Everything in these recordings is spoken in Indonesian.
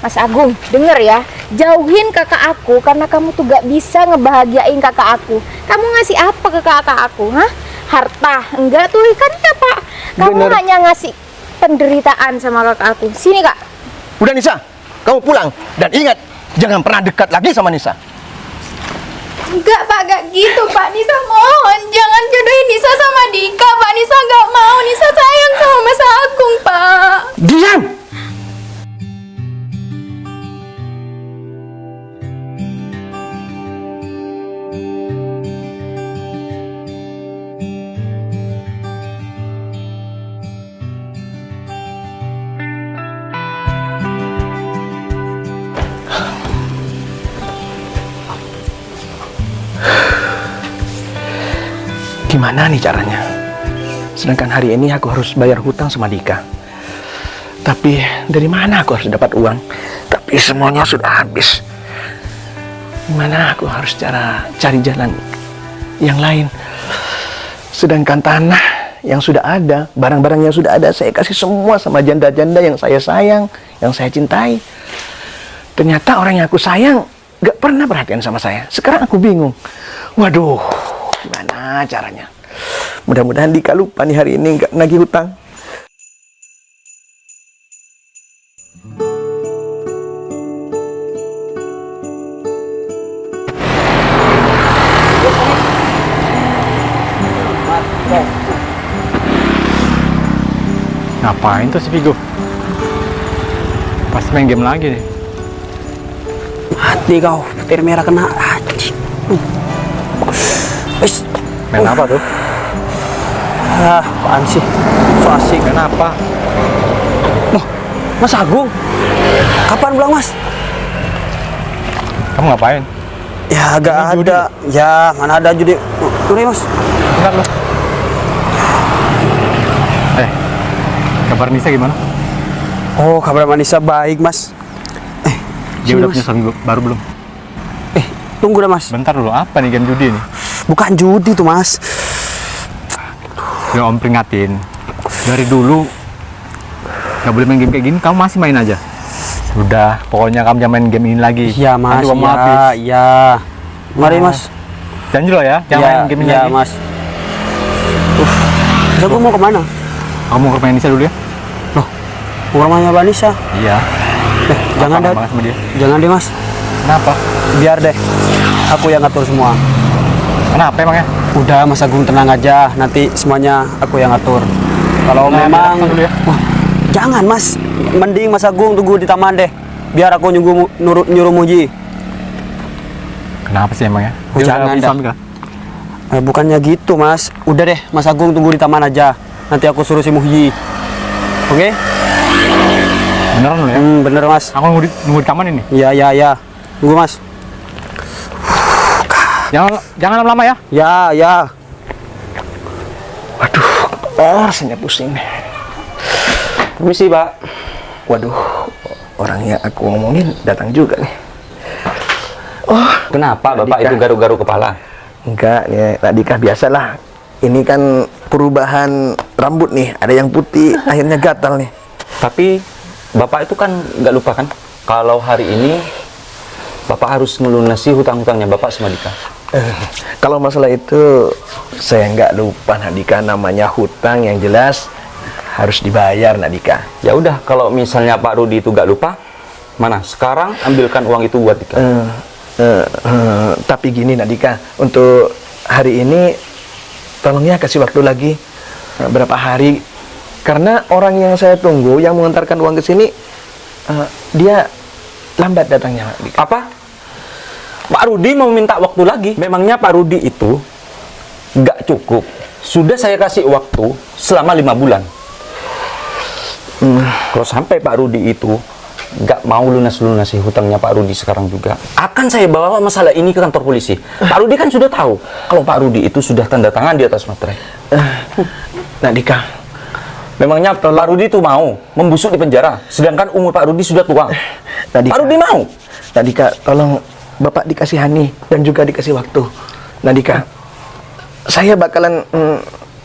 Mas Agung, denger ya, jauhin kakak aku karena kamu tuh gak bisa ngebahagiain kakak aku. Kamu ngasih apa ke kakak aku, hah? Harta? Enggak tuh, kan ya Pak. Kamu Bener. hanya ngasih penderitaan sama kakak aku. Sini Kak. Udah Nisa, kamu pulang. Dan ingat, jangan pernah dekat lagi sama Nisa. Enggak Pak, gak gitu Pak. Nisa mohon, jangan jodohin Nisa sama Dika Pak. Nisa gak mau, Nisa sayang sama Mas Agung Pak. Diam! Gimana nih caranya? Sedangkan hari ini aku harus bayar hutang sama Dika. Tapi dari mana aku harus dapat uang? Tapi semuanya sudah habis. Gimana aku harus cari jalan yang lain? Sedangkan tanah yang sudah ada, barang-barang yang sudah ada, saya kasih semua sama janda-janda yang saya sayang, yang saya cintai. Ternyata orang yang aku sayang gak pernah perhatian sama saya. Sekarang aku bingung. Waduh, gimana caranya? Mudah-mudahan Dika lupa nih hari ini nggak nagih hutang. Ngapain tuh si Vigo? Pasti main game lagi nih. Hati kau, petir merah kena. Wis, Main apa tuh? apaan sih? So asik. Main apa? Loh, Mas Agung, kapan pulang Mas? Kamu ngapain? Ya agak Ini judi. ada. Ya mana ada judi? Udah Mas. Bentar lo. Kabar Nisa gimana? Oh, kabar Manisa baik Mas. Dia Sini, udah Mas. punya suami baru belum? Tunggu dah Mas. Bentar dulu, apa nih game judi nih? Bukan judi tuh Mas. Ya Om peringatin. Dari dulu nggak boleh main game kayak gini, kamu masih main aja. Udah, pokoknya kamu jangan main game ini lagi. Iya Mas. Nanti uangmu Iya, habis. iya. Mari Mas. Janji lo ya, jangan main game ini Iya lagi. Mas. Mas Agung mau kemana? Kamu mau ke rumah Nisa dulu ya? Loh, ke rumahnya Vanessa. Iya. Jangan deh. banget sama dia. Jangan deh Mas. Kenapa? Biar deh. Aku yang ngatur semua. Kenapa emangnya? Udah Mas Agung tenang aja, nanti semuanya aku yang ngatur. Kalau Nah, memang biar aku dulu ya. Wah, jangan Mas, mending Mas Agung tunggu di taman deh. Biar aku nyuruh Muji. Kenapa sih emangnya? Oh, Dia udah jangan punya dah. suami kah? Bukannya gitu Mas, udah deh Mas Agung tunggu di taman aja. Nanti aku suruh si Muhyi. Oke? Beneran lo ya? Bener Mas. Aku nunggu di taman ini. Iya, iya, iya. Tunggu Mas. Jangan lama-lama ya. Ya, ya. Waduh, rasanya pusing. Permisi Pak. Waduh, orang yang aku ngomongin datang juga nih. Kenapa Bapak Dika. itu garuk-garuk kepala? Enggak, ya Nak Dika biasalah. Ini kan perubahan rambut nih, ada yang putih, akhirnya gatal nih. Tapi Bapak itu kan nggak lupa kan? Kalau hari ini Bapak harus melunasi hutang-hutangnya Bapak sama Dika. Kalau masalah itu saya nggak lupa Nak Dika, namanya hutang yang jelas harus dibayar Nak Dika. Ya udah, kalau misalnya Pak Rudi itu nggak lupa, mana? Sekarang ambilkan uang itu buat Dika. Tapi gini Nak Dika, untuk hari ini tolong ya kasih waktu lagi berapa hari, karena orang yang saya tunggu yang mengantarkan uang ke sini dia lambat datangnya Nak Dika. Apa? Pak Rudi mau minta waktu lagi? Memangnya Pak Rudi itu nggak cukup? Sudah saya kasih waktu selama 5 bulan. Kalau sampai Pak Rudi itu nggak mau lunasi hutangnya Pak Rudi sekarang juga, akan saya bawa masalah ini ke kantor polisi. Pak Rudi kan sudah tahu kalau Pak Rudi itu sudah tanda tangan di atas materai. Nak Dika, Memangnya Pak Rudi itu mau membusuk di penjara, sedangkan umur Pak Rudi sudah tua. Nak Dika, Pak Rudi mau. Nak Dika, tolong Bapak dikasihani dan juga dikasih waktu. Nak Dika, saya bakalan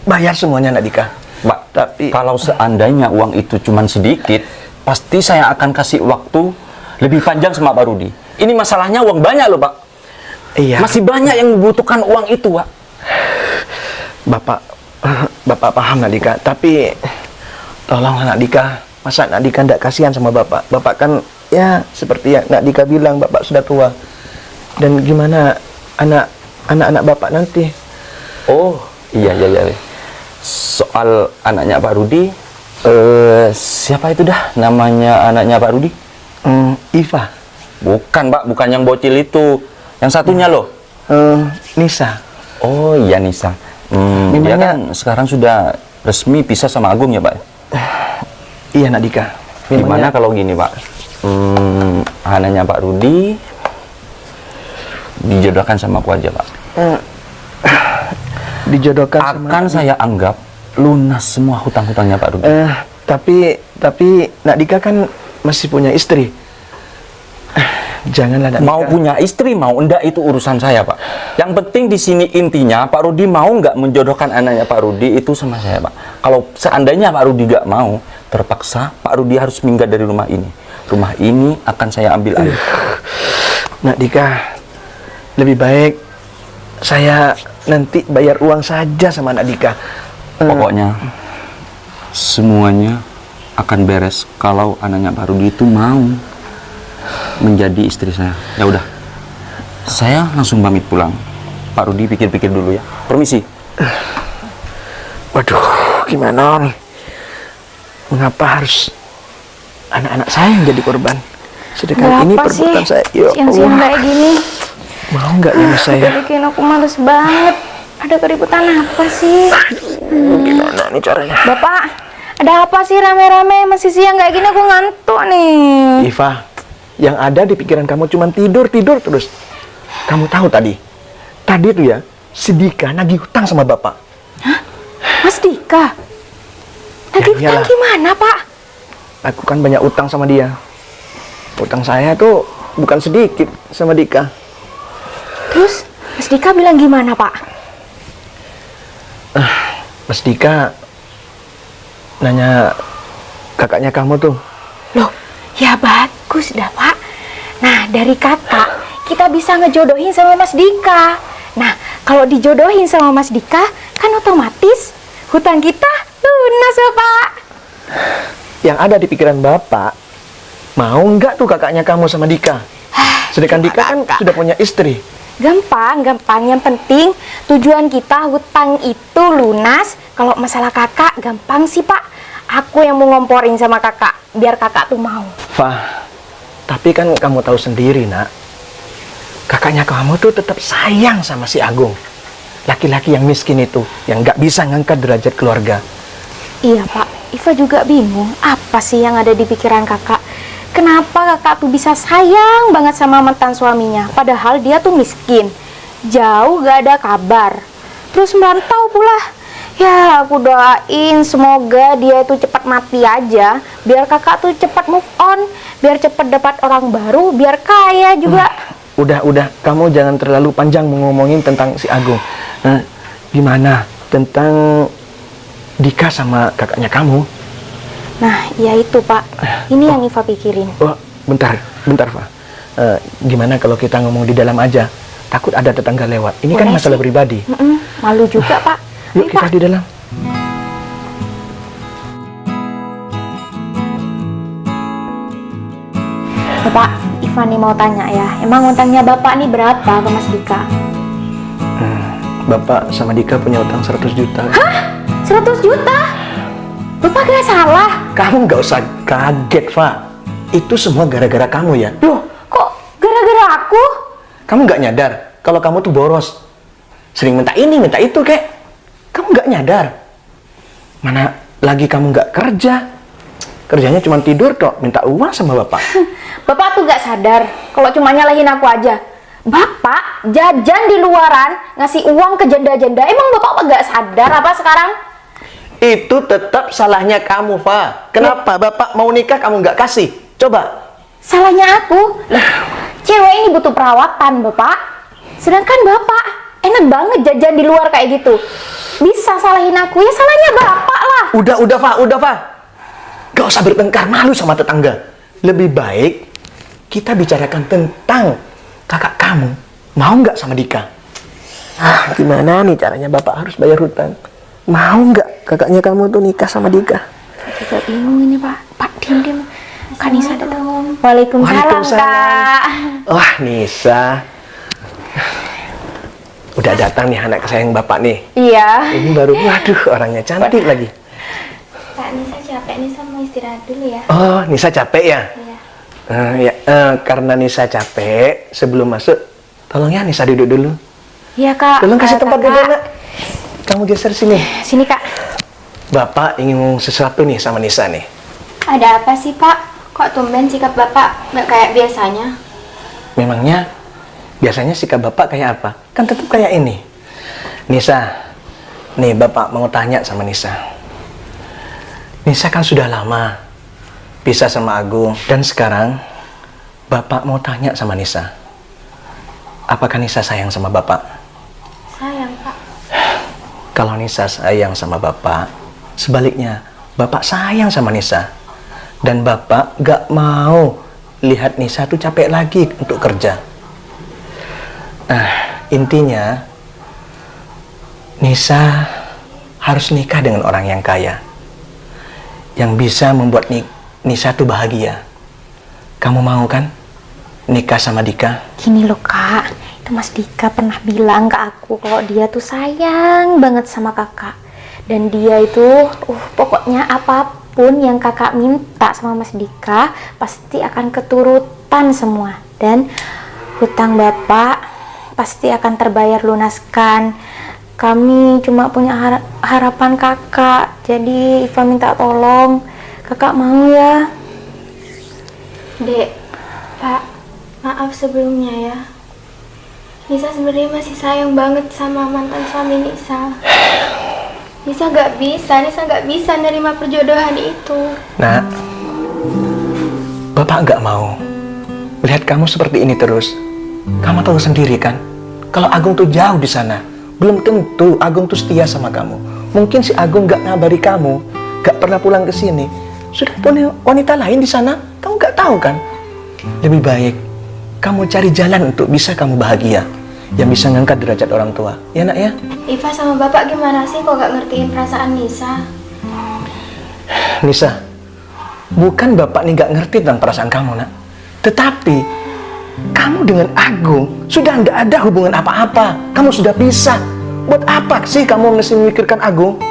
bayar semuanya Nak Dika. Mbak, Tapi kalau seandainya uang itu cuma sedikit, pasti saya akan kasih waktu lebih panjang sama Pak Rudi. Ini masalahnya uang banyak loh, Pak. Iya. Masih banyak yang membutuhkan uang itu, Pak. Bapak paham Nak Dika, tapi tolong Nak Dika, masa Nak Dika tidak kasihan sama Bapak? Bapak kan ya seperti yang Nak Dika bilang, Bapak sudah tua. Dan gimana anak-anak Bapak nanti? Oh, iya. Soal anaknya Pak Rudi, siapa itu dah namanya anaknya Pak Rudi? Iva. Bukan, Pak, bukan yang bocil itu. Yang satunya loh. Nisa. Oh iya, Nisa. Dia Memangnya- kan sekarang sudah resmi pisah sama Agung ya, Pak? Iya Nak Dika. Gimana kalau gini, Pak? Anaknya Pak Rudi dijodohkan sama aku aja, Pak. Dijodohkan sama Akan saya anggap lunas semua hutang-hutangnya Pak Rudi. tapi Nak Dika kan masih punya istri. Janganlah Nak Mau Dika. punya istri, mau enggak, itu urusan saya, Pak. Yang penting di sini intinya Pak Rudi mau nggak menjodohkan anaknya Pak Rudi itu sama saya, Pak. Kalau seandainya Pak Rudi nggak mau, terpaksa Pak Rudi harus minggat dari rumah ini. Rumah ini akan saya ambil alih. Nak Dika, lebih baik saya nanti bayar uang saja sama Nak Dika. Pokoknya semuanya akan beres kalau anaknya Pak Rudi itu mau menjadi istri saya. Ya udah, saya langsung pamit pulang. Pak Rudi pikir-pikir dulu ya. Permisi. Waduh, gimana nih? Mengapa harus anak-anak saya yang jadi korban? Sedangkan ini Berapa sih perbuatan saya. Ya siang-siang Allah, kayak gini? mau nggak ini saya? Udah bikin aku males banget. Ada keributan apa sih? Gimana nih caranya? Bapak, ada apa sih rame-rame? Masih siang kayak gini aku ngantuk nih. Iva, yang ada di pikiran kamu cuma tidur terus. Kamu tahu tadi tuh ya, si Dika nagih hutang sama Bapak. Hah? Mas Dika? Lagi Ya, hutang iyalah. gimana, Pak? Aku kan banyak utang sama dia. Utang saya tuh bukan sedikit sama Dika. Terus Mas Dika bilang gimana, Pak? Mas Dika nanya kakaknya kamu tuh. Loh, ya bagus dah, Pak. Nah, dari kakak, kita bisa ngejodohin sama Mas Dika. Nah, kalau dijodohin sama Mas Dika, kan otomatis hutang kita lunas, ya, Pak. Yang ada di pikiran Bapak, mau nggak tuh kakaknya kamu sama Dika? Sedangkan Dika kan sudah punya istri. Gampang. Yang penting tujuan kita hutang itu lunas. Kalau masalah kakak, gampang sih, Pak. Aku yang mau ngomporin sama kakak, biar kakak tuh mau. Fah, tapi kan kamu tahu sendiri, Nak. Kakaknya kamu tuh tetap sayang sama si Agung. Laki-laki yang miskin itu, yang nggak bisa ngangkat derajat keluarga. Iya, Pak. Iva juga bingung, apa sih yang ada di pikiran kakak? Kenapa kakak tuh bisa sayang banget sama mantan suaminya, padahal dia tuh miskin, jauh gak ada kabar, terus merantau pula. Ya, aku doain semoga dia itu cepat mati aja, biar kakak tuh cepat move on, biar cepat dapat orang baru, biar kaya juga. Udah, kamu jangan terlalu panjang ngomongin tentang si Agung. Gimana tentang Dika sama kakaknya kamu? Nah, ya itu, Pak. Ini yang Iva pikirin. Oh, bentar, Pak. Gimana kalau kita ngomong di dalam aja? Takut ada tetangga lewat. Ini kan Boleh masalah sih. pribadi. Malu juga, Pak. Yuk Ayo, kita Pak. di dalam. Bapak, Iva nih mau tanya ya, emang utangnya Bapak nih berapa ke Mas Dika? Bapak sama Dika punya utang 100 juta. 100 juta? Bapak gak salah. Kamu nggak usah kaget, Fa. Itu semua gara-gara kamu ya. Loh, kok gara-gara aku? Kamu nggak nyadar kalau kamu tuh boros. Sering minta ini, minta itu, kek. Kamu nggak nyadar. Mana lagi kamu nggak kerja. Kerjanya cuma tidur tok, minta uang sama Bapak. Bapak tuh gak sadar kalau cuma nyalahin aku aja. Bapak jajan di luaran, ngasih uang ke janda-janda. Emang Bapak gak sadar apa sekarang? Itu tetap salahnya kamu, Fa. Kenapa Bapak mau nikah kamu nggak kasih? Coba. Salahnya aku? Lah, cewek ini butuh perawatan, Bapak. Sedangkan Bapak enak banget jajan di luar kayak gitu. Bisa salahin aku, ya salahnya Bapak lah. Udah, Fa. Gak usah bertengkar, malu sama tetangga. Lebih baik kita bicarakan tentang kakak kamu. Mau nggak sama Dika? Gimana nih caranya Bapak harus bayar hutang? Mau nggak kakaknya kamu tuh nikah sama Dika? Juga bingung ini Pak. Pak, diam. Kak Nisa datang. Waalaikumsalam, Kak. Wah, Nisa. Udah datang nih anak kesayangan Bapak nih. Iya. Ini baru, waduh, orangnya cantik lagi. Kak Nisa capek, Nisa mau istirahat dulu ya. Oh, Nisa capek ya? Iya. Karena Nisa capek, sebelum masuk, tolong ya Nisa duduk dulu. Iya, Kak. Tolong kasih tempat Kakak. duduk, Nak. Kamu geser sini. Sini, Kak. Bapak ingin ngomong sesuatu nih sama Nisa nih. Ada apa sih Pak? Kok tumben sikap Bapak nggak kayak biasanya? Memangnya biasanya sikap Bapak kayak apa? Kan tetap kayak ini. Nisa, nih Bapak mau tanya sama Nisa. Nisa kan sudah lama pisah sama Agung, dan sekarang Bapak mau tanya sama Nisa. Apakah Nisa sayang sama Bapak? Sayang Pak. Kalau Nisa sayang sama Bapak, sebaliknya Bapak sayang sama Nisa. Dan Bapak gak mau lihat Nisa tuh capek lagi untuk kerja. Nah, intinya Nisa harus nikah dengan orang yang kaya, yang bisa membuat Nisa tuh bahagia. Kamu mau kan nikah sama Dika? Gini loh, Kak. Itu Mas Dika pernah bilang ke aku kalau dia tuh sayang banget sama Kakak. Dan dia itu, pokoknya apapun yang Kakak minta sama Mas Dika pasti akan keturutan semua. Dan hutang Bapak pasti akan terbayar lunaskan. Kami cuma punya harapan Kakak. Jadi Iva minta tolong, Kakak mau ya? Dek, Pak, maaf sebelumnya ya. Nisa sebenarnya masih sayang banget sama mantan suami Nisa. Nisa nggak bisa nerima perjodohan itu. Nah, Bapak nggak mau lihat kamu seperti ini terus. Kamu tahu sendiri kan, kalau Agung tuh jauh di sana, belum tentu Agung tuh setia sama kamu. Mungkin si Agung nggak ngabari kamu, nggak pernah pulang ke sini. Sudah punya wanita lain di sana, kamu nggak tahu kan? Lebih baik kamu cari jalan untuk bisa kamu bahagia, yang bisa ngangkat derajat orang tua. Ya nak ya? Iva sama Bapak gimana sih kok gak ngertiin perasaan Nisa? Nisa, bukan Bapak nih gak ngerti tentang perasaan kamu nak, tetapi kamu dengan Agung sudah tidak ada hubungan apa-apa. Kamu sudah pisah. Buat apa sih kamu mesti memikirkan Agung?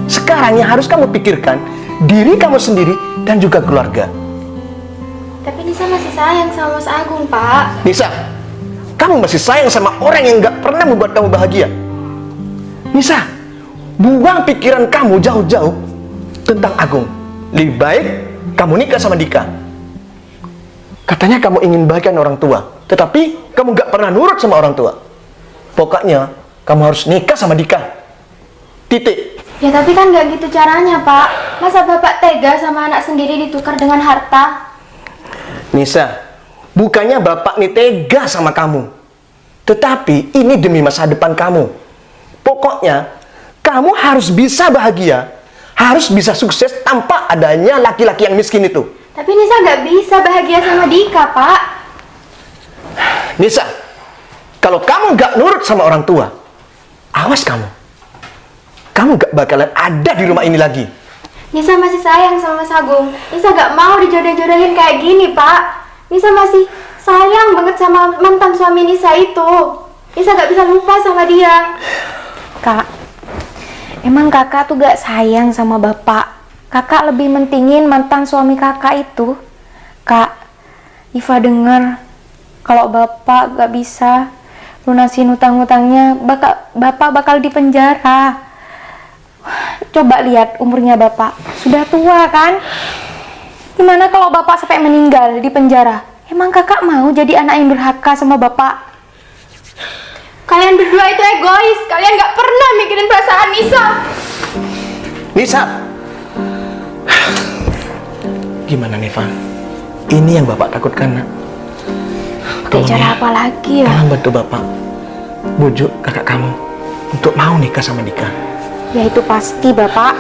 Sekarang yang harus kamu pikirkan diri kamu sendiri dan juga keluarga. Tapi Nisa masih sayang sama Mas Agung, Pak. Nisa, kamu masih sayang sama orang yang gak pernah membuat kamu bahagia. Nisa, buang pikiran kamu jauh-jauh tentang Agung. Lebih baik kamu nikah sama Dika. Katanya kamu ingin bahagian orang tua, tetapi kamu gak pernah nurut sama orang tua. Pokoknya kamu harus nikah sama Dika. Titik. Ya tapi kan gak gitu caranya, Pak. Masa Bapak tega sama anak sendiri ditukar dengan harta? Nisa, bukannya Bapak nih tega sama kamu, tetapi ini demi masa depan kamu. Pokoknya kamu harus bisa bahagia, harus bisa sukses tanpa adanya laki-laki yang miskin itu. Tapi Nisa gak bisa bahagia sama Dika, Pak. Nisa, kalau kamu gak nurut sama orang tua, awas kamu. Kamu gak bakalan ada di rumah ini lagi. Nisa masih sayang sama Mas Agung. Nisa gak mau dijodoh-jodohin kayak gini, Pak. Nisa masih sayang banget sama mantan suami Nisa itu. Nisa gak bisa lupa sama dia. Kak, emang kakak tuh gak sayang sama bapak. Kakak lebih mentingin mantan suami kakak itu. Kak, Iva dengar kalau bapak gak bisa lunasin hutang-hutangnya, bapak bakal dipenjara. Coba lihat umurnya bapak, sudah tua kan? Gimana kalau bapak sampai meninggal di penjara? Emang kakak mau jadi anak yang durhaka sama bapak? Kalian berdua itu egois. Kalian gak pernah mikirin perasaan Nisa. Nisa, gimana Neva? Ini yang bapak takutkan nak. Pakai cara apa lagi ya? Tolong bantu bapak, bujuk kakak kamu untuk mau nikah sama Dika. Ya itu pasti bapak.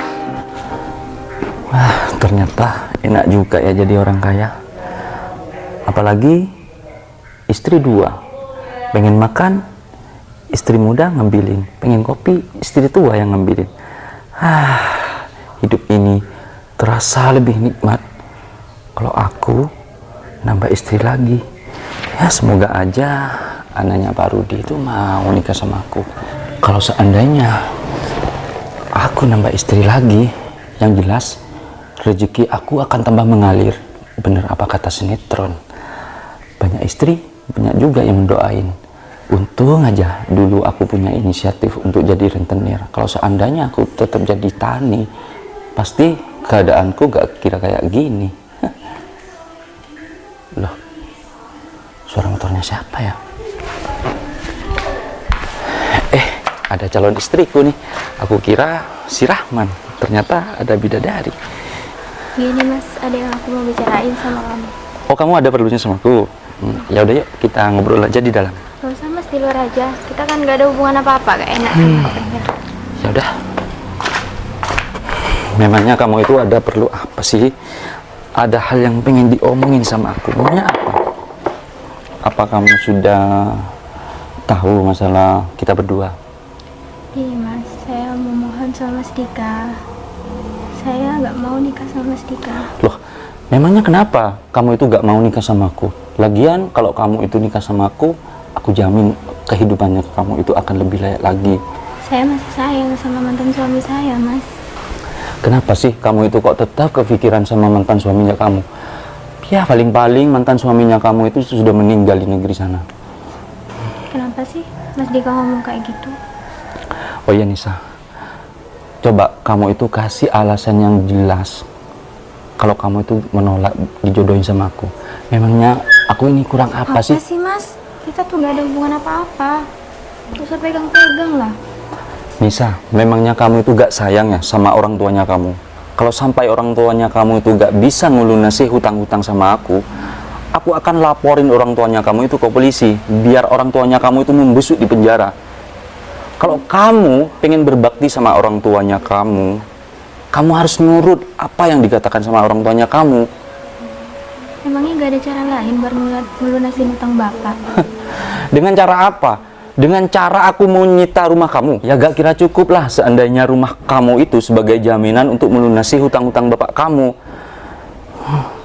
Wah, ternyata enak juga ya jadi orang kaya. Apalagi istri 2. Pengen makan, istri muda ngambilin. Pengen kopi, istri tua yang ngambilin. Hidup ini terasa lebih nikmat kalau aku nambah istri lagi. Ya semoga aja anaknya Pak Rudi itu mau nikah sama aku. Kalau seandainya aku nambah istri lagi, yang jelas rezeki aku akan tambah mengalir. Bener apa kata sinetron, banyak istri, banyak juga yang mendoain. Untung aja dulu aku punya inisiatif untuk jadi rentenir. Kalau seandainya aku tetap jadi tani, pasti keadaanku gak kira kayak gini. Loh, suara motornya siapa ya? Ada calon istriku nih. Aku kira si Rahman, ternyata ada bidadari. Gini mas, ada yang aku mau bicarain sama kamu. Oh, kamu ada perlunya sama aku? Ya udah yuk, kita ngobrol aja di dalam. Gak usah mas, di luar aja. Kita kan gak ada hubungan apa-apa, gak enak sama orangnya. Ya udah. Memangnya kamu itu ada perlu apa sih? Ada hal yang pengen diomongin sama aku. Maunya apa? Apa kamu sudah tahu masalah kita berdua? Iya mas, saya memohon sama Mas Dika. Saya gak mau nikah sama Mas Dika. Loh, memangnya kenapa kamu itu gak mau nikah sama aku? Lagian kalau kamu itu nikah sama aku jamin kehidupannya kamu itu akan lebih layak lagi. Saya masih sayang sama mantan suami saya mas. Kenapa sih kamu itu kok tetap kepikiran sama mantan suaminya kamu? Ya paling-paling mantan suaminya kamu itu sudah meninggal di negeri sana. Kenapa sih Mas Dika ngomong kayak gitu? Oh iya Nisa, coba kamu itu kasih alasan yang jelas kalau kamu itu menolak dijodohin sama aku. Memangnya aku ini kurang apa sih? Apa sih mas? Kita tuh gak ada hubungan apa-apa. Gak usah pegang-pegang lah. Nisa, memangnya kamu itu gak sayang ya sama orang tuanya kamu? Kalau sampai orang tuanya kamu itu gak bisa ngelunasi hutang-hutang sama aku akan laporin orang tuanya kamu itu ke polisi, biar orang tuanya kamu itu membusuk di penjara. Kalau kamu pengen berbakti sama orang tuanya kamu harus nurut apa yang dikatakan sama orang tuanya kamu. Emangnya gak ada cara lain buat melunasin hutang bapak? Dengan cara apa? Dengan cara aku mau nyita rumah kamu. Ya gak kira cukup lah seandainya rumah kamu itu sebagai jaminan untuk melunasi hutang-hutang bapak kamu.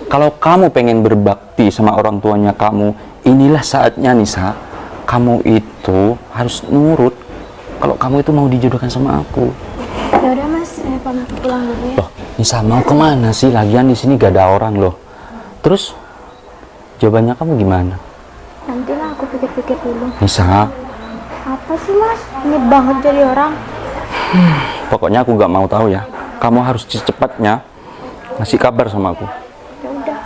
Kalau kamu pengen berbakti sama orang tuanya kamu, inilah saatnya Nisa. Kamu itu harus nurut kalau kamu itu mau dijodohkan sama aku. Ya udah mas, saya pamit pulang dulu ya. Loh, Nisa mau kemana sih? Lagian di sini gak ada orang loh. Terus jawabannya kamu gimana? Nantilah aku pikir-pikir dulu. Nisa, Apa sih mas? Ini banget jadi orang. pokoknya aku gak mau tahu ya. Kamu harus secepatnya ngasih kabar sama aku. Ya udah.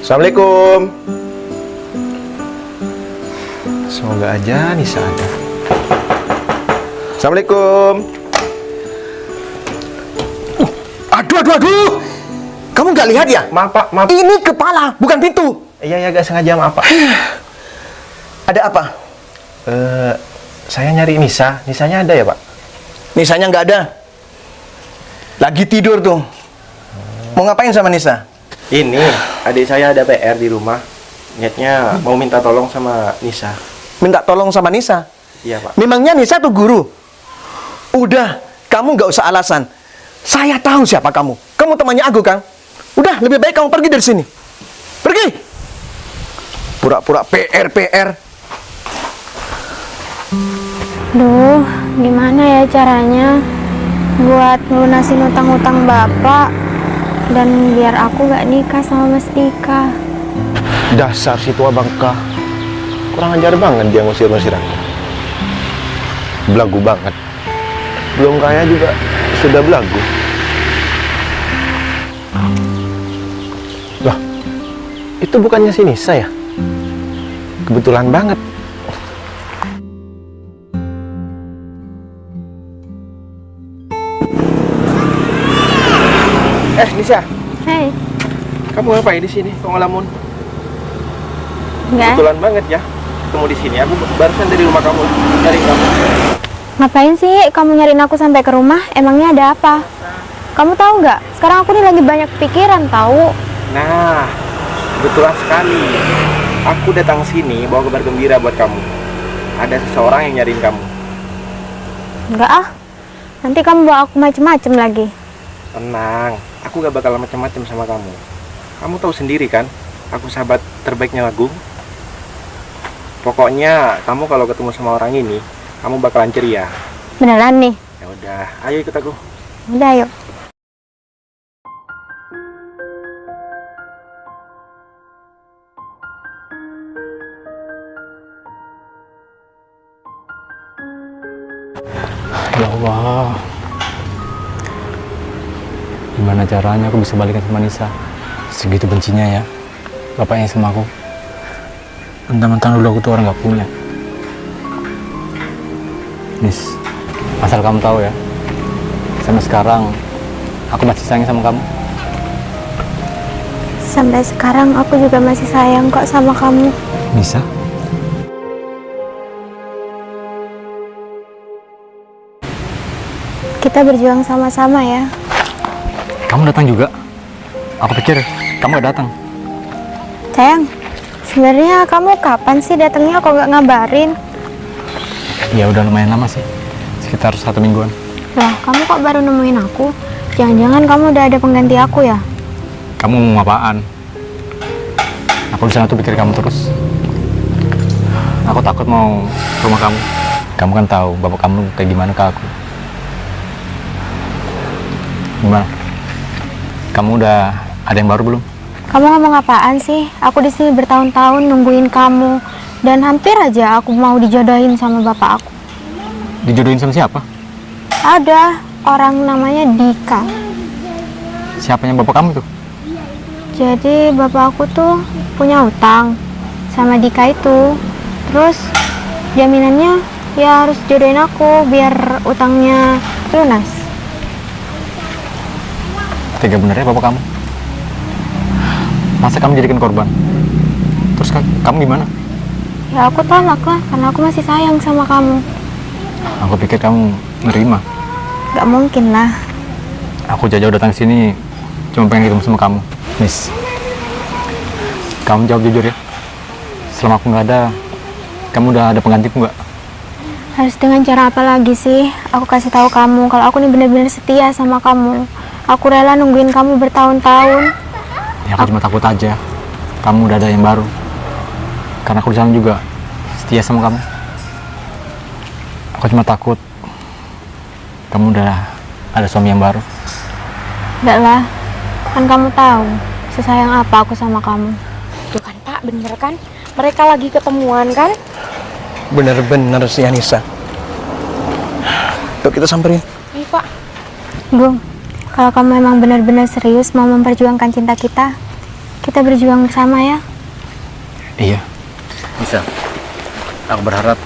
Assalamualaikum. Semoga aja Nisa ada. Assalamualaikum. Aduh. Kamu nggak lihat ya? Maaf Pak, maaf. Ini kepala, bukan pintu. Iya, gak sengaja, maaf Pak. Ada apa? Saya nyari Nisa. Nisanya ada ya Pak? Nisanya nggak ada. Lagi tidur tuh. Mau ngapain sama Nisa? Ini, adik saya ada PR di rumah. Niatnya mau minta tolong sama Nisa. Minta tolong sama Nisa? Iya Pak. Memangnya Nisa tuh guru? Udah, kamu nggak usah alasan. Saya tahu siapa kamu. Kamu temannya Aku kan? Udah, lebih baik kamu pergi dari sini. Pergi! Pura-pura PR. Duh, gimana ya caranya buat melunasin utang-utang bapak dan biar aku gak nikah sama Mas Dika. Dasar si tua bangka. Kurang ajar banget dia ngusir-ngusir aku. Belagu banget. Belum kaya juga sudah belagu. Loh, itu bukannya si Nisa ya? Kebetulan banget. Nisa, Hei, kamu ngapain di sini? Kok ngelamun? Enggak. Kebetulan banget ya ketemu di sini. Aku barusan dari rumah kamu nyari kamu. Ngapain sih kamu nyariin aku sampai ke rumah? Emangnya ada apa? Kamu tahu nggak? Sekarang aku nih lagi banyak pikiran tahu. Nah, kebetulan sekali. Aku datang sini bawa kabar gembira buat kamu. Ada seseorang yang nyariin kamu. Enggak ah. Nanti kamu bawa aku macem-macem lagi. Tenang, aku gak bakal macam-macam sama kamu. Kamu tahu sendiri kan, aku sahabat terbaiknya Agung. Pokoknya kamu kalau ketemu sama orang ini, kamu bakalan ceria. Beneran nih? Ya udah, ayo ikut aku. Udah yuk. Ya Allah, gimana caranya aku bisa balikan sama Nisa? Segitu bencinya ya bapaknya sama aku. Mentang-mentang dulu aku tuh orang gak punya. Nis, asal kamu tahu ya, sampai sekarang aku masih sayang sama kamu. Sampai sekarang aku juga masih sayang kok sama kamu. Nisa? Kita berjuang sama-sama ya. Kamu datang juga? Aku pikir kamu gak datang. Sayang, sebenarnya kamu kapan sih datangnya kok gak ngabarin? Ya udah lumayan lama sih, sekitar 1 mingguan. Lah, kamu kok baru nemuin aku? Jangan-jangan kamu udah ada pengganti aku ya? Kamu mau apaan? Aku di sana tuh pikir kamu terus. Aku takut mau ke rumah kamu. Kamu kan tahu bapak kamu kayak gimana ke aku. Gimana? Kamu udah ada yang baru belum? Kamu ngomong apaan sih? Aku di sini bertahun-tahun nungguin kamu dan hampir aja aku mau dijodohin sama bapak aku. Dijodohin sama siapa? Ada orang namanya Dika. Siapanya bapak kamu tuh? Jadi bapak aku tuh punya utang sama Dika itu. Terus jaminannya ya harus jodohin aku biar utangnya lunas. Tega bener ya bapak kamu? Masa kamu jadikan korban? Terus kamu gimana? Ya aku tolak lah karena aku masih sayang sama kamu. Aku pikir kamu nerima. Gak mungkin lah. Aku jauh-jauh datang sini cuma pengen ketemu sama kamu. Miss, kamu jawab jujur ya. Selama aku nggak ada, kamu udah ada penggantiku nggak? Harus dengan cara apa lagi sih? Aku kasih tahu kamu kalau aku nih benar-benar setia sama kamu. Aku rela nungguin kamu bertahun-tahun. Ya aku cuma takut aja. Kamu udah ada yang baru. Karena aku di sana juga setia sama kamu. Aku cuma takut kamu udah ada suami yang baru. Enggak lah, kan kamu tahu sesayang apa aku sama kamu. Tuh kan Pak, bener kan? Mereka lagi ketemuan kan? Bener-bener si Anissa. Yuk kita samperin. Nih Pak. Gung, kalau kamu memang benar-benar serius mau memperjuangkan cinta kita, kita berjuang bersama ya. Iya, bisa. Aku berharap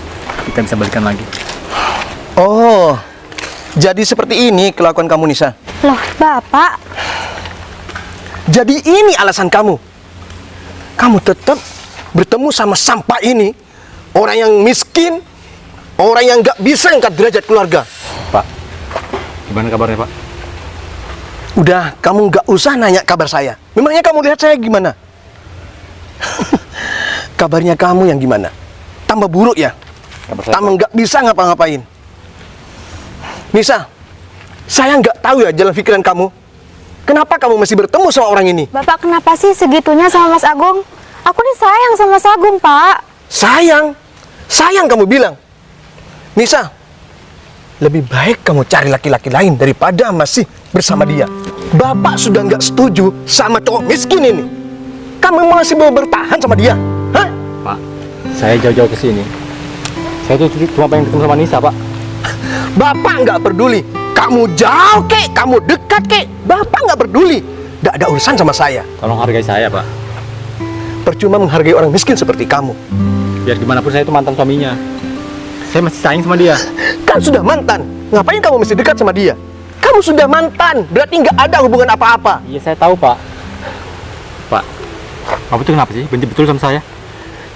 kita bisa balikan lagi. Oh, jadi seperti ini kelakuan kamu Nisa. Loh, Bapak, Jadi ini alasan kamu. Kamu tetap bertemu sama sampah ini. Orang yang miskin, orang yang gak bisa angkat derajat keluarga. Pak, gimana kabarnya Pak? Udah, kamu gak usah nanya kabar saya. Memangnya kamu lihat saya gimana? Kabarnya kamu yang gimana? Tambah buruk ya? Tambah gak bisa ngapa-ngapain. Nisa, saya gak tahu ya jalan pikiran kamu. Kenapa kamu masih bertemu sama orang ini? Bapak kenapa sih segitunya sama Mas Agung? Aku nih sayang sama Mas Agung, Pak. Sayang? Sayang kamu bilang? Nisa, lebih baik kamu cari laki-laki lain daripada masih bersama dia. Bapak sudah nggak setuju sama cowok miskin ini. Kamu masih mau bertahan sama dia? Hah? Pak, saya jauh-jauh ke sini. Saya tuh cuma pengen ketemu sama Nisa, Pak. Bapak nggak peduli. Kamu jauh kek, kamu dekat kek. Bapak nggak peduli. Nggak ada urusan sama saya. Tolong hargai saya, Pak. Percuma menghargai orang miskin seperti kamu. Biar gimana pun saya itu mantan suaminya. Saya masih sayang sama dia. Kan sudah mantan. Ngapain kamu mesti dekat sama dia? Kamu sudah mantan. Berarti nggak ada hubungan apa-apa. Iya, saya tahu, Pak. Pak, Bapak itu kenapa sih benci betul sama saya?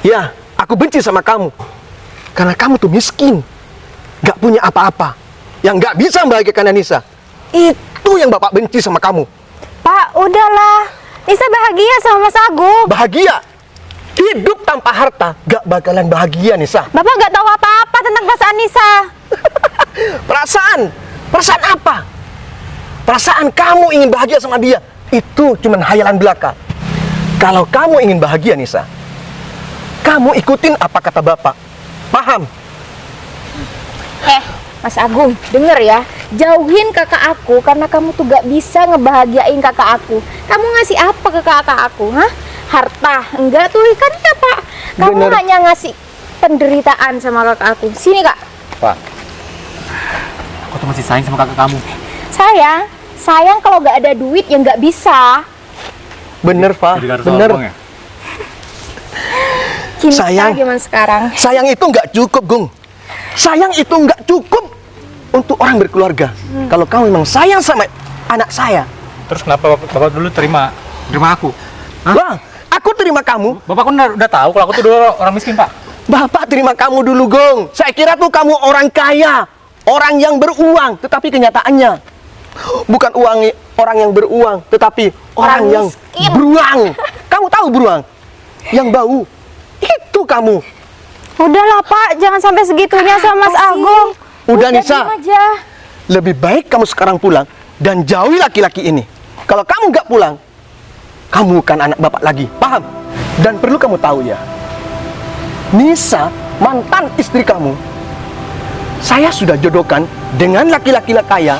Ya, aku benci sama kamu. Karena kamu tuh miskin. Gak punya apa-apa. Yang gak bisa membahagiakan Nisa. Itu yang Bapak benci sama kamu. Pak, udahlah. Nisa bahagia sama Mas Agung. Bahagia? Hidup tanpa harta gak bakalan bahagia, Nisa. Bapak gak tahu apa-apa tentang perasaan Nisa. Perasaan? Perasaan apa? Perasaan kamu ingin bahagia sama dia. Itu cuman hayalan belaka. Kalau kamu ingin bahagia, Nisa, kamu ikutin apa kata Bapak. Paham? Mas Agung, denger ya. Jauhin kakak aku karena kamu tuh gak bisa ngebahagiain kakak aku. Kamu ngasih apa ke kakak aku, hah? Harta? Enggak tuh, kan ya Pak. Kamu Bener. hanya ngasih penderitaan sama kakak aku. Sini Kak. Pak, aku tuh masih sayang sama kakak kamu. Sayang kalau gak ada duit ya gak bisa. Bener, Pak. Jadi harus soal Bener. uang ya? Cinta Sayang. gimana sekarang? Sayang itu nggak cukup, Gung. Sayang itu nggak cukup untuk orang berkeluarga. Kalau kamu memang sayang sama anak saya, Terus kenapa bapak dulu terima aku? Hah? Wah, aku terima kamu. Bapak kan udah tahu kalau aku tuh dulu orang miskin, Pak. Bapak terima kamu dulu, Gong. Saya kira tuh kamu orang kaya, orang yang beruang, tetapi kenyataannya bukan orang yang beruang, tetapi orang yang miskin. beruang. Kamu tahu beruang? Yang bau. Itu kamu. Udahlah Pak, jangan sampai segitunya sama Mas Agung. Udah, Nisa. diem aja. Lebih baik kamu sekarang pulang dan jauhi laki-laki ini. Kalau kamu nggak pulang, kamu bukan anak Bapak lagi. Paham? Dan perlu kamu tahu ya, Nisa, mantan istri kamu, saya sudah jodohkan dengan laki-laki kaya.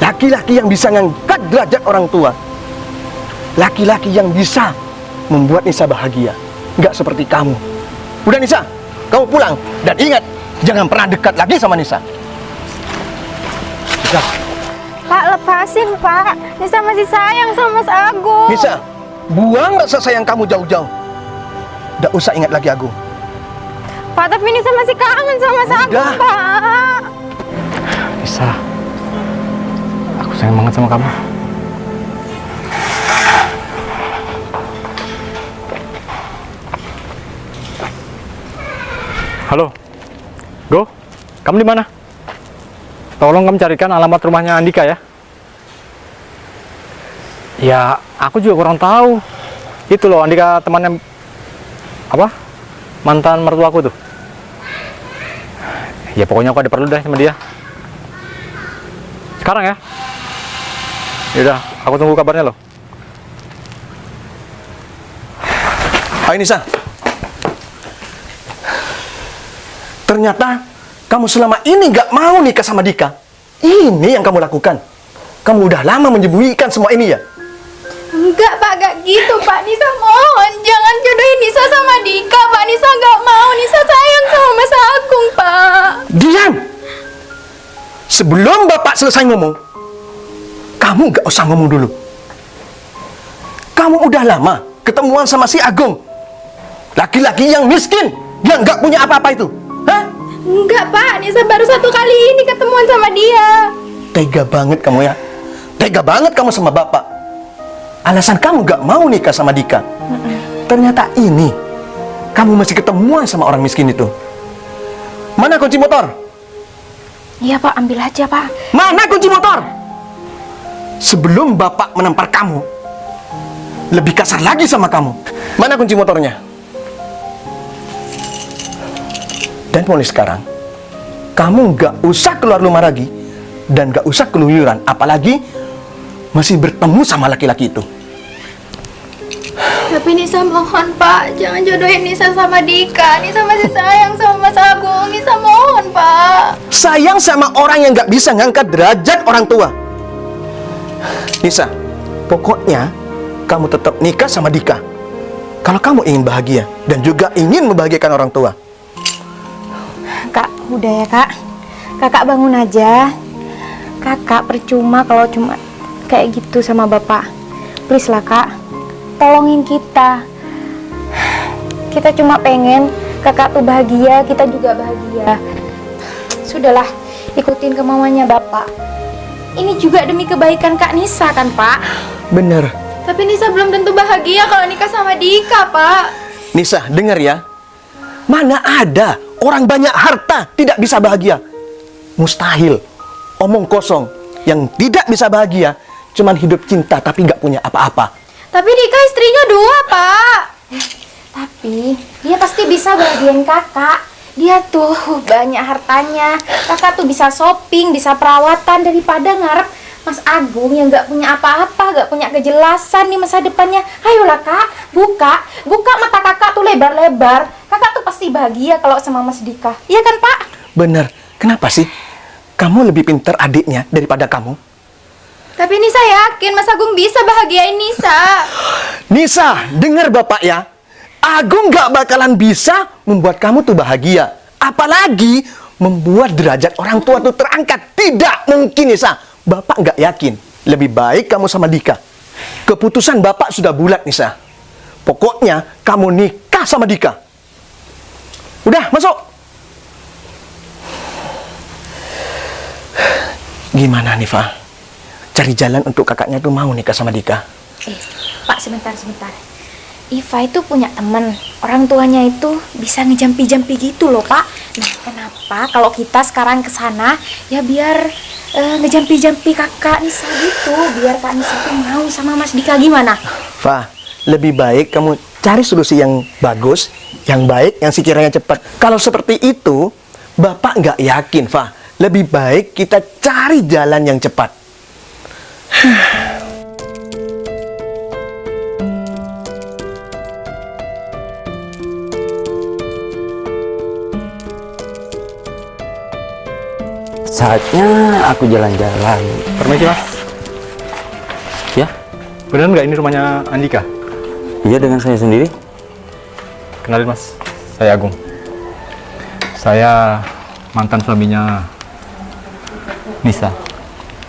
Laki-laki yang bisa ngangkat derajat orang tua. Laki-laki yang bisa membuat Nisa bahagia. Nggak seperti kamu. Udah, Nisa, kamu pulang. Dan ingat, jangan pernah dekat lagi sama Nisa. Pak, lepasin Pak. Nisa masih sayang sama Mas Agung. Nisa, buang rasa sayang kamu jauh-jauh. Nggak usah ingat lagi aku. Pak, tapi Nisa masih kangen sama Mas Agung, Udah. Pak. Bisa. Aku sayang banget sama kamu. Halo, Go, kamu di mana? Tolong kamu carikan alamat rumahnya Andika ya. Ya, aku juga kurang tahu. Itu loh Andika temannya apa? Mantan mertuaku tuh. Ya pokoknya aku ada perlu deh sama dia. Sekarang ya. Yaudah, aku tunggu kabarnya loh. Hai Nisa. Ternyata kamu selama ini nggak mau nikah sama Dika. Ini yang kamu lakukan. Kamu udah lama menyembunyikan semua ini ya? Enggak Pak, gak gitu Pak. Nisa mohon, jangan jodohin Nisa sama Dika Pak. Nisa gak mau, Nisa sayang sama Mas Agung Pak. Diam! Sebelum Bapak selesai ngomong, kamu nggak usah ngomong dulu. Kamu udah lama ketemuan sama si Agung. Laki-laki yang miskin, yang nggak punya apa-apa itu. Hah? Enggak Pak, Nisa baru 1 kali ini ketemuan sama dia. Tega banget kamu ya. Tega banget kamu sama Bapak. Alasan kamu gak mau nikah sama Dika. Ternyata ini, kamu masih ketemuan sama orang miskin itu. Mana kunci motor? Iya Pak, ambil aja Pak. Mana kunci motor? Sebelum Bapak menampar kamu, lebih kasar lagi sama kamu. Mana kunci motornya? Dan mulai sekarang, kamu gak usah keluar rumah lagi dan gak usah keluyuran, apalagi masih bertemu sama laki-laki itu. Tapi Nisa mohon Pak, jangan jodohin Nisa sama Dika. Nisa masih sayang sama Mas Agung. Nisa mohon Pak. Sayang sama orang yang gak bisa ngangkat derajat orang tua. Nisa, pokoknya kamu tetap nikah sama Dika. Kalau kamu ingin bahagia dan juga ingin membahagiakan orang tua. Kak, udah ya Kak. Kakak bangun aja. Kakak percuma kalau cuma kayak gitu sama Bapak. Please lah Kak, tolongin kita. Kita cuma pengen kakak tuh bahagia, kita juga bahagia. Sudahlah, ikutin kemauannya Bapak. Ini juga demi kebaikan Kak Nisa kan Pak? Bener. Tapi Nisa belum tentu bahagia kalau nikah sama Dika Pak. Nisa, dengar ya. Mana ada orang banyak harta tidak bisa bahagia? Mustahil. Omong kosong. Yang tidak bisa bahagia cuman hidup cinta tapi nggak punya apa-apa. Tapi Dika istrinya 2, Pak. Tapi dia pasti bisa bahagiain kakak. Dia tuh banyak hartanya. Kakak tuh bisa shopping, bisa perawatan daripada ngarep Mas Agung yang nggak punya apa-apa, nggak punya kejelasan nih masa depannya. Ayolah kak, buka mata kakak tuh lebar-lebar. Kakak tuh pasti bahagia kalau sama Mas Dika. Iya kan Pak? Bener. Kenapa sih? Kamu lebih pintar adiknya daripada kamu. Tapi Nisa yakin Mas Agung bisa bahagiain Nisa. Nisa, dengar bapak ya. Agung nggak bakalan bisa membuat kamu tuh bahagia. Apalagi membuat derajat orang tua tuh terangkat. Tidak mungkin Nisa. Bapak nggak yakin. Lebih baik kamu sama Dika. Keputusan bapak sudah bulat Nisa. Pokoknya kamu nikah sama Dika. Udah, masuk. Gimana nih, Fa? Cari jalan untuk kakaknya tuh mau nikah sama Dika. Pak sebentar. Iva itu punya temen, orang tuanya itu bisa ngejampi-jampi gitu loh Pak. Nah kenapa kalau kita sekarang ke sana ya biar ngejampi-jampi kakak Nisa gitu, biar Kak Nisa tuh mau sama Mas Dika, gimana? Fa, lebih baik kamu cari solusi yang bagus, yang baik, yang sekiranya cepat. Kalau seperti itu, Bapak nggak yakin, Fa. Lebih baik kita cari jalan yang cepat. Saatnya aku jalan-jalan. Permisi mas. Ya? Beneran nggak ini rumahnya Andika? Iya, dengan saya sendiri. Kenalin mas, saya Agung. Saya mantan suaminya Nisa.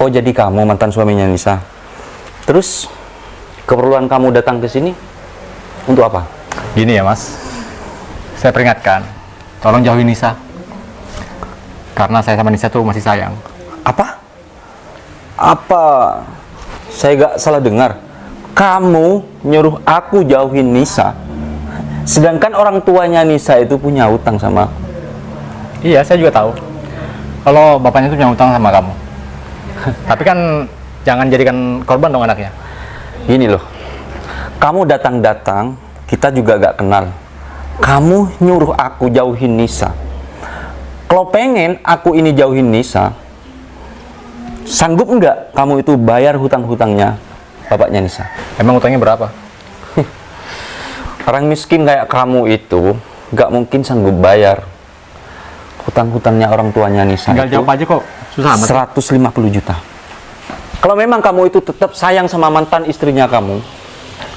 Oh, jadi kamu mantan suaminya Nisa. Terus keperluan kamu datang ke sini untuk apa? Gini ya mas, saya peringatkan, tolong jauhi Nisa. Karena saya sama Nisa tuh masih sayang. Apa? Apa saya gak salah dengar? Kamu nyuruh aku jauhin Nisa, sedangkan orang tuanya Nisa itu punya utang sama aku. Iya, saya juga tahu kalau bapaknya tuh punya utang sama kamu. Tapi kan jangan jadikan korban dong anaknya. Gini loh, kamu datang-datang, kita juga gak kenal. Kamu nyuruh aku jauhin Nisa. Kalau pengen aku ini jauhin Nisa, sanggup nggak kamu itu bayar hutang-hutangnya bapaknya Nisa? Emang utangnya berapa? Orang miskin kayak kamu itu nggak mungkin sanggup bayar hutang-hutangnya orang tuanya Nisa. Tinggal itu jawab aja kok, susah amat. 150 juta. Kalau memang kamu itu tetap sayang sama mantan istrinya kamu,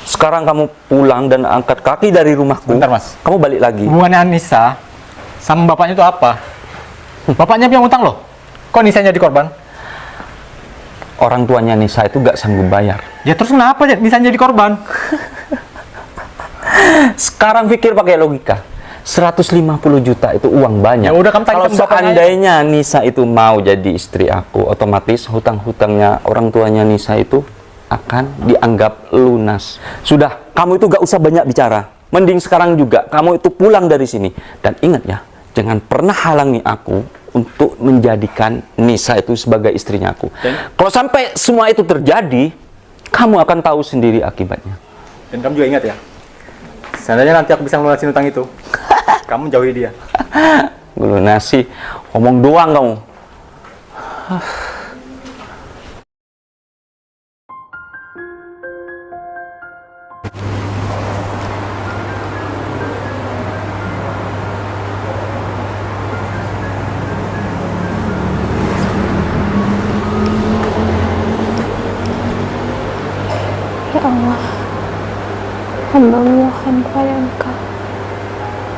sekarang kamu pulang dan angkat kaki dari rumahku. Bentar mas, Kamu balik lagi. hubungannya Nisa sama bapaknya itu apa? Bapaknya punya utang loh, kok Nisa jadi korban? Orang tuanya Nisa itu nggak sanggup bayar. Ya terus kenapa Nisa jadi korban? Sekarang pikir pakai logika. 150 juta itu uang banyak. Ya udah, kamu tanya Kalau sama bapaknya seandainya Nisa itu mau jadi istri aku, otomatis hutang-hutangnya orang tuanya Nisa itu akan dianggap lunas. Sudah, kamu itu gak usah banyak bicara. Mending sekarang juga kamu itu pulang dari sini. Dan ingat ya, jangan pernah halangi aku untuk menjadikan Nisa itu sebagai istrinya aku. Kalau sampai semua itu terjadi, kamu akan tahu sendiri akibatnya. Dan kamu juga ingat ya, seandainya nanti aku bisa melunasin utang itu, kamu jauhi dia. Melunasi, ngomong doang kamu. Ya Allah, hamba memohon kepada Engkau.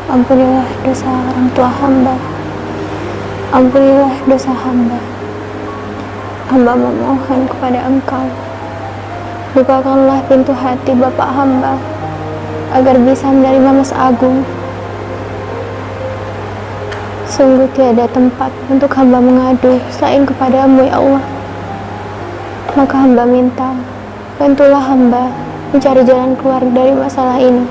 Ampunilah dosa orang tua hamba. Ampunilah dosa hamba. Hamba memohon kepada Engkau. Bukakanlah pintu hati Bapak hamba agar bisa menerima Mas Agung. Sungguh tiada tempat untuk hamba mengadu selain kepadamu ya Allah. Maka hamba minta, bantulah hamba mencari jalan keluar dari masalah ini.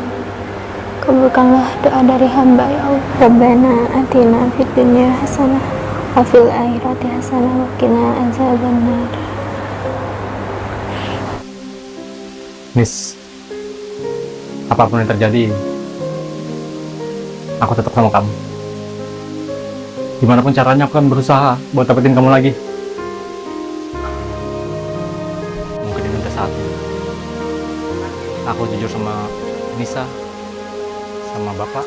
kabulkanlah doa dari hamba ya Allah. Rabbana atina fid dunya hasanah wa fil akhirati hasanah wa qina azabannar. Nis, apapun yang terjadi, aku tetap sama kamu. Gimana pun caranya aku akan berusaha buat dapetin kamu lagi. Mungkin ini udah saatnya aku jujur sama Nisa, sama Bapak.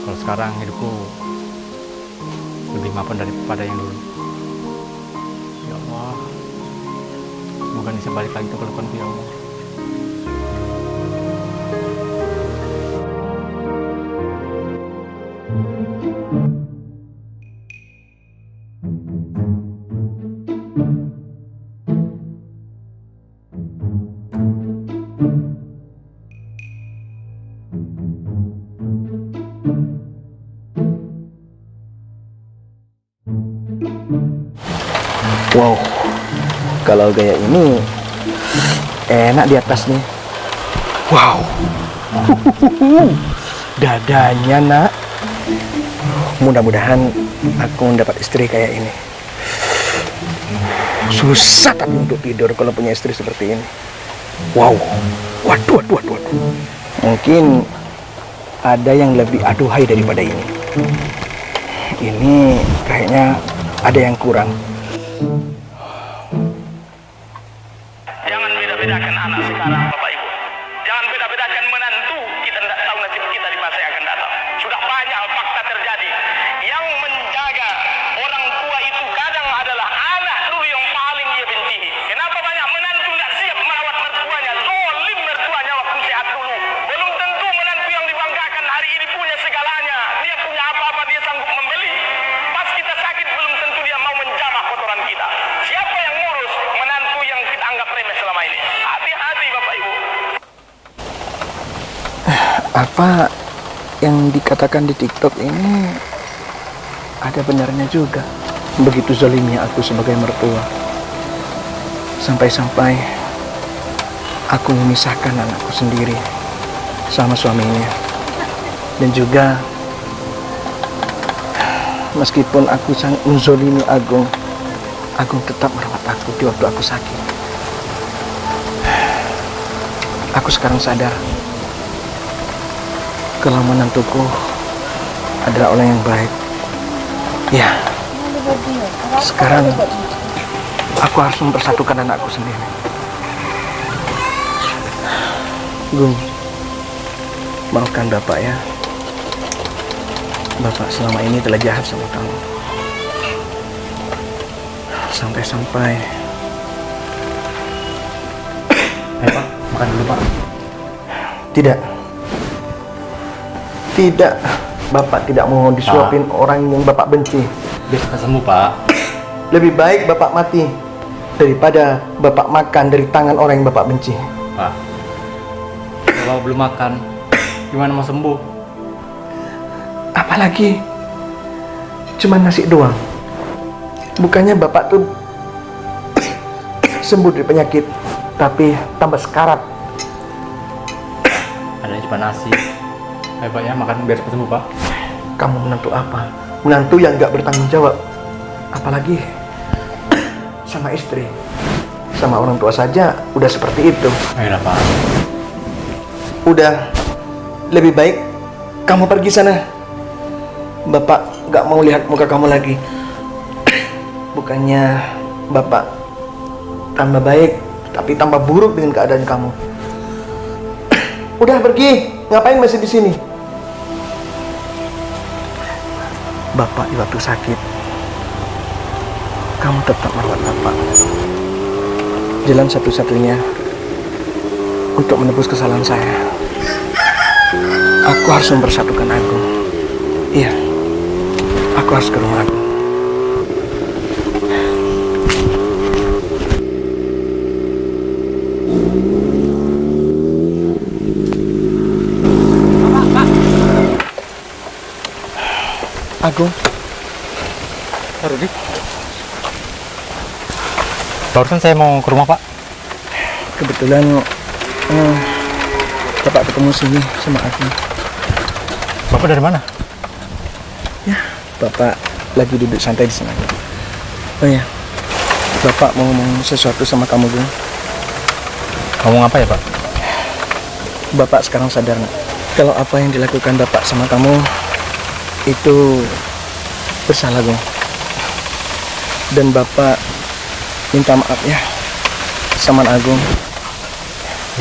Kalau sekarang hidupku lebih mapan daripada yang dulu. Ya Allah, semoga Nisa balik lagi ke pelukanku ya Allah. Wow, kalau gaya ini enak di atasnya. Wow, dadanya nak. Mudah-mudahan aku mendapat istri kayak ini. Susah tapi untuk tidur kalau punya istri seperti ini. Wow, waduh. Mungkin ada yang lebih aduhai daripada ini. Ini kayaknya ada yang kurang. Jangan beda-bedakan anak sekarang, Bapak Ibu. Jangan beda-bedakan menantu. Kita tidak tahu nasib kita di masa yang akan datang. Sudah banyak fakta terjadi. Yang menjaga orang tua itu kadang adalah anak dulu yang paling ia benci. Kenapa banyak menantu tidak siap merawat mertuanya? Zolim mertuanya waktu sehat dulu. Belum tentu menantu yang dibanggakan hari ini punya segalanya. Dia punya apa-apa dia sanggup membeli. Pas kita sakit belum tentu dia mau menjamah kotoran kita. Siapa yang ngurus menantu yang kita anggap remeh selama ini? Hati-hati Bapak Ibu. Apa yang dikatakan di TikTok ini ada benarnya juga. Begitu zalimnya aku sebagai mertua. Sampai-sampai aku memisahkan anakku sendiri sama suaminya. Dan juga meskipun aku sangat menzalimi Agung, Agung tetap merawat aku di waktu aku sakit. Aku sekarang sadar kalau menantuku adalah orang yang baik. Ya, sekarang aku harus mempersatukan anakku sendiri. Gung, maafkan Bapak ya. Bapak selama ini telah jahat sama kamu. Sampai-sampai. Pak, makan dulu Pak. Tidak, Bapak tidak mau disuapin orang yang Bapak benci. Biar cepat sembuh Pak. Lebih baik Bapak mati daripada Bapak makan dari tangan orang yang Bapak benci. Pak, kalau belum makan, gimana mau sembuh? Apalagi cuma nasi doang. Bukannya Bapak tuh sembuh dari penyakit, tapi tambah sekarat. Ada cuma nasi. Ayo Pak ya, makan biar cepat sembuh Pak. Kamu menantu apa? Menantu yang gak bertanggung jawab. Apalagi sama istri. Sama orang tua saja udah seperti itu. Ayolah Pak. Udah, lebih baik kamu pergi sana. Bapak gak mau lihat muka kamu lagi. Bukannya Bapak tambah baik, tapi tambah buruk dengan keadaan kamu. Udah pergi, ngapain masih di sini? Bapak di waktu sakit, kamu tetap merawat Bapak. Jalan satu-satunya untuk menebus kesalahan saya. Aku harus mempersatukan Agung. Iya, aku harus ke rumah Agung. Agung, Pak Rudi. Barusan saya mau ke rumah Pak. kebetulan Bapak ketemu sini sama aku. Bapak dari mana? Ya, Bapak lagi duduk santai di sini. Oh ya, Bapak mau ngomong sesuatu sama kamu, Gung. Ngomong apa ya, Pak? Bapak sekarang sadar nggak? Kalau apa yang dilakukan Bapak sama kamu itu bersalah, Gung. Dan Bapak minta maaf ya sama Agung.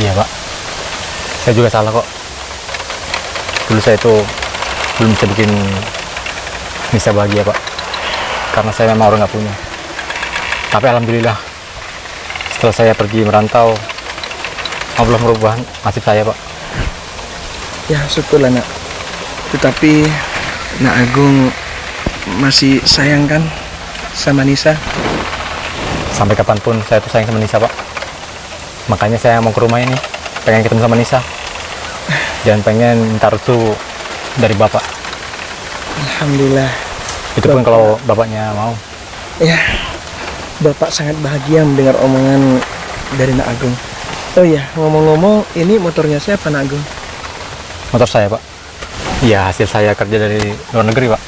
Iya, Pak. Saya juga salah kok. Dulu saya itu belum bisa bikin Nisa bahagia, Pak. Karena saya memang orang nggak punya. Tapi alhamdulillah, setelah saya pergi merantau, Allah merubah nasib saya, Pak. Ya, syukurlah, Nak. Tetapi Nak Agung masih sayang kan sama Nisa? Sampai kapanpun saya tuh sayang sama Nisa, Pak. Makanya saya mau ke rumah ini, pengen ketemu sama Nisa. Dan pengen minta restu dari Bapak. Alhamdulillah. Itu pun kalau Bapaknya mau. Ya, Bapak sangat bahagia mendengar omongan dari Nak Agung. Oh iya, ngomong-ngomong, ini motornya siapa, Nak Agung? Motor saya, Pak. Iya, hasil saya kerja dari luar negeri, Pak.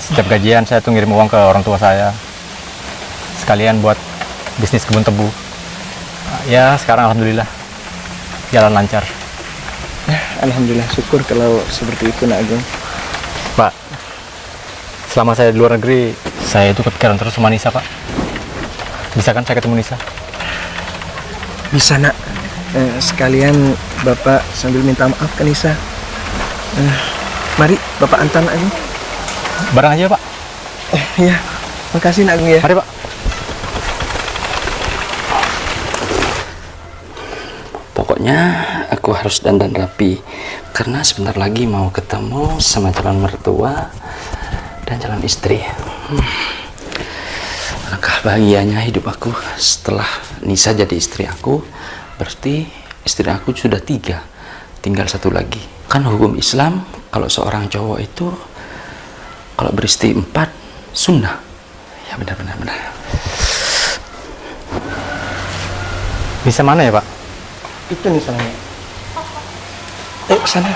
Setiap gajian saya tuh ngirim uang ke orang tua saya. Sekalian buat bisnis kebun tebu. Ya, sekarang alhamdulillah jalan lancar. Ya, alhamdulillah, syukur kalau seperti itu, Nak Agung. Pak, selama saya di luar negeri, saya itu kepikiran terus sama Nisa, Pak. Bisa kan saya ketemu Nisa? Bisa, Nak. Sekalian Bapak sambil minta maaf ke Nisa. Mari Bapak antar Nak Agung. Bareng aja, Pak. Iya, makasih Nak Agung ya. Mari, Pak. Pokoknya aku harus dandan rapi karena sebentar lagi mau ketemu sama calon mertua dan calon istri. Alangkah bahagianya hidup aku setelah Nisa jadi istri aku. Berarti istri aku sudah 3, tinggal 1 lagi. Kan hukum Islam kalau seorang cowok itu kalau beristri 4 sunnah. Ya benar. Nisa mana ya, Pak? Itu nih sana. Ayo ke sana.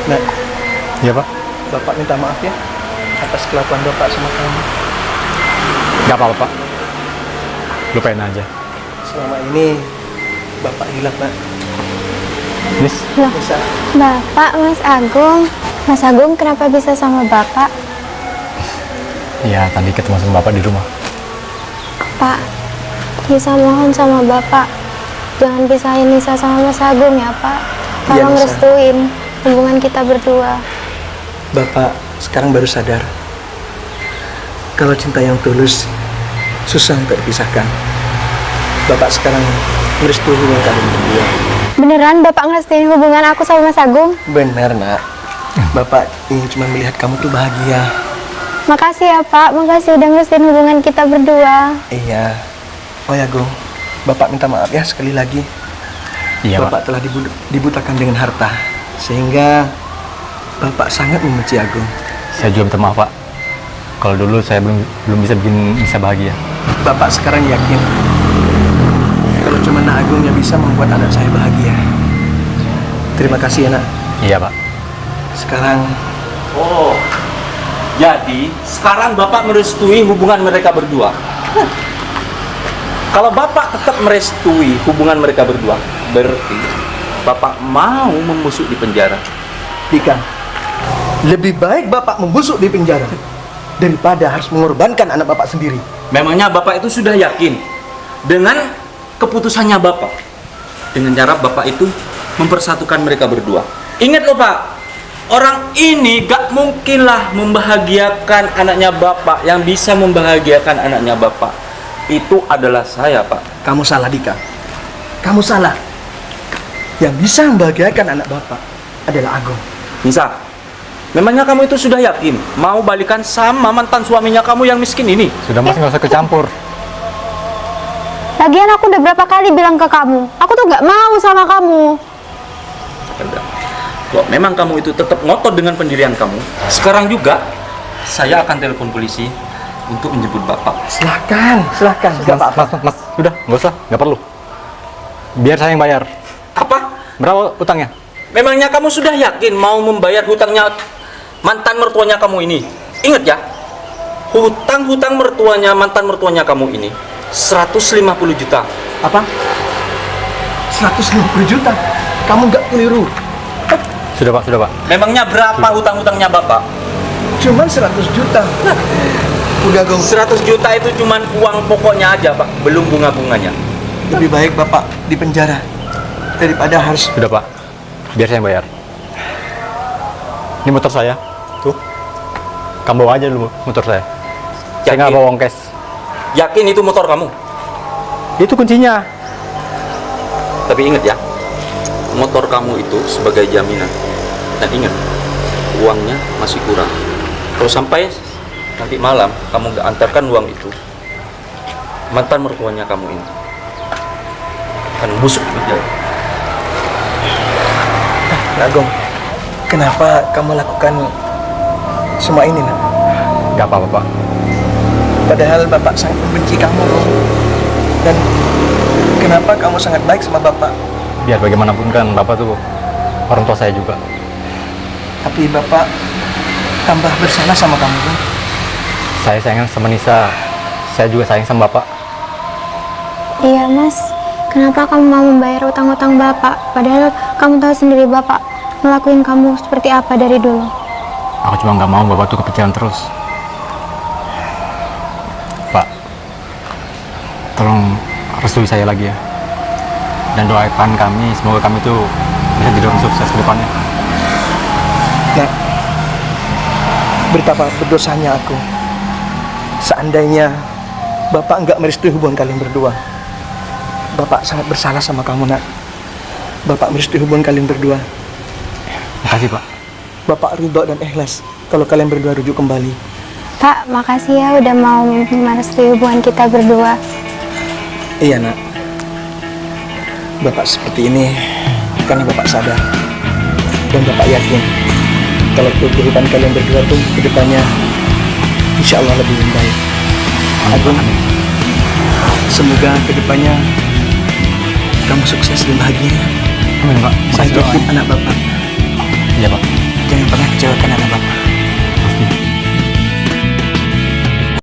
Nah, Iya, Pak. Bapak minta maaf ya atas kelakuan Bapak sama kamu. Gak apa-apa, Pak. Lupain aja. Selama ini Bapak hilaf, Nak. Nis, Loh, Nisa. Bapak, Mas Agung. Mas Agung kenapa bisa sama Bapak? ya tadi ketemu sama Bapak di rumah. Pak, Nisa mohon sama Bapak, jangan pisahin Nisa sama Mas Agung ya, Pak. Iya, Tolong Nisa. restuin hubungan kita berdua. Bapak sekarang baru sadar kalau cinta yang tulus susah untuk dipisahkan. Bapak sekarang merestui hubungan kalian berdua. Beneran Bapak ngerestuin hubungan aku sama Mas Agung? Benar, Nak. Bapak ingin cuma melihat kamu tuh bahagia. Makasih ya, Pak. Makasih udah ngerestuin hubungan kita berdua. Iya. Oh ya, Gung. Bapak minta maaf ya sekali lagi. Iya, Bapak telah dibutakan dengan harta, sehingga Bapak sangat membenci Agung. Saya juga minta maaf, Pak. Kalau dulu saya belum bisa bikin Nisa bahagia. Bapak sekarang yakin kalau cuma Nak Agung yang bisa membuat anak saya bahagia. Terima kasih ya, Nak. Iya, Pak. Sekarang Oh, jadi sekarang Bapak merestui hubungan mereka berdua. Kalau Bapak tetap merestui hubungan mereka berdua, berarti Bapak mau membusuk di penjara. Dika, lebih baik Bapak membusuk di penjara daripada harus mengorbankan anak Bapak sendiri. Memangnya Bapak itu sudah yakin dengan keputusannya Bapak, dengan cara Bapak itu mempersatukan mereka berdua. Ingat loh, Pak, orang ini gak mungkinlah membahagiakan anaknya Bapak. Yang bisa membahagiakan anaknya Bapak itu adalah saya, Pak. Kamu salah, Dika. Kamu salah. Yang bisa membahagiakan anak Bapak adalah Agung. Nisa, memangnya kamu itu sudah yakin mau balikan sama mantan suaminya kamu yang miskin ini? Sudah, Mas, nggak usah kecampur. Lagian aku udah berapa kali bilang ke kamu, aku tuh nggak mau sama kamu. Kalau memang kamu itu tetap ngotot dengan pendirian kamu, sekarang juga saya akan telepon polisi untuk menjemput Bapak. Silahkan. Mas, udah, nggak usah, nggak perlu. Biar saya yang bayar. Apa? Berapa utangnya? Memangnya kamu sudah yakin mau membayar hutangnya mantan mertuanya kamu ini? Ingat ya, hutang mertuanya, mantan mertuanya kamu ini 150 juta. Apa? 150 juta? Kamu nggak keliru. Sudah Pak. Memangnya berapa hutang-hutangnya Bapak? Cuman 100 juta. Udah Gong. 100 juta itu cuman uang pokoknya aja Pak, belum bunga-bunganya. Lebih baik Bapak di penjara daripada harus. Sudah Pak, biar saya yang bayar. Ini motor saya, tuh. Kamu bawa aja dulu motor saya. Saya nggak Yakin? bawa uang cash. Yakin itu motor kamu? Itu kuncinya. Tapi ingat ya, motor kamu itu sebagai jaminan. Dan ingat, uangnya masih kurang. Kalau sampai nanti malam kamu nggak antarkan uang itu, mantan mertuanya kamu ini akan busuk di penjara. Gong, kenapa kamu lakukan semua ini, Nak? Nggak apa-apa Pak. Padahal Bapak sangat membenci kamu, Gong. Dan kenapa kamu sangat baik sama Bapak? Biar bagaimanapun kan Bapak tuh orang tua saya juga. Tapi Bapak tambah bersalah sama kamu, Gong. Saya sayang sama Nisa. Saya juga sayang sama Bapak. Iya Mas, kenapa kamu mau membayar utang-utang Bapak? Padahal kamu tahu sendiri Bapak ngelakuin kamu seperti apa dari dulu. Aku cuma nggak mau Bapak tuh kepikiran terus. Pak, tolong restui saya lagi ya. Dan doakan kami, semoga kami tuh bisa jadi orang sukses ke depannya. Nah, betapa berdosanya aku. Seandainya Bapak nggak merestui hubungan kalian berdua, Bapak sangat bersalah sama kamu, Nak. Bapak merestui hubungan kalian berdua. Makasih Pak. Bapak ridho dan ikhlas kalau kalian berdua rujuk kembali. Pak, makasih ya udah mau merestui hubungan kita berdua. Iya, Nak. Bapak seperti ini karena Bapak sadar dan Bapak yakin kalau kehidupan kalian berdua tuh kedepannya insya Allah lebih baik. Agung, semoga kedepannya kamu sukses dan bahagia. Amin Pak. Saya Makasih Pak. yakin anak Bapak. Iya Pak. Jangan pernah kecewakan anak Bapak.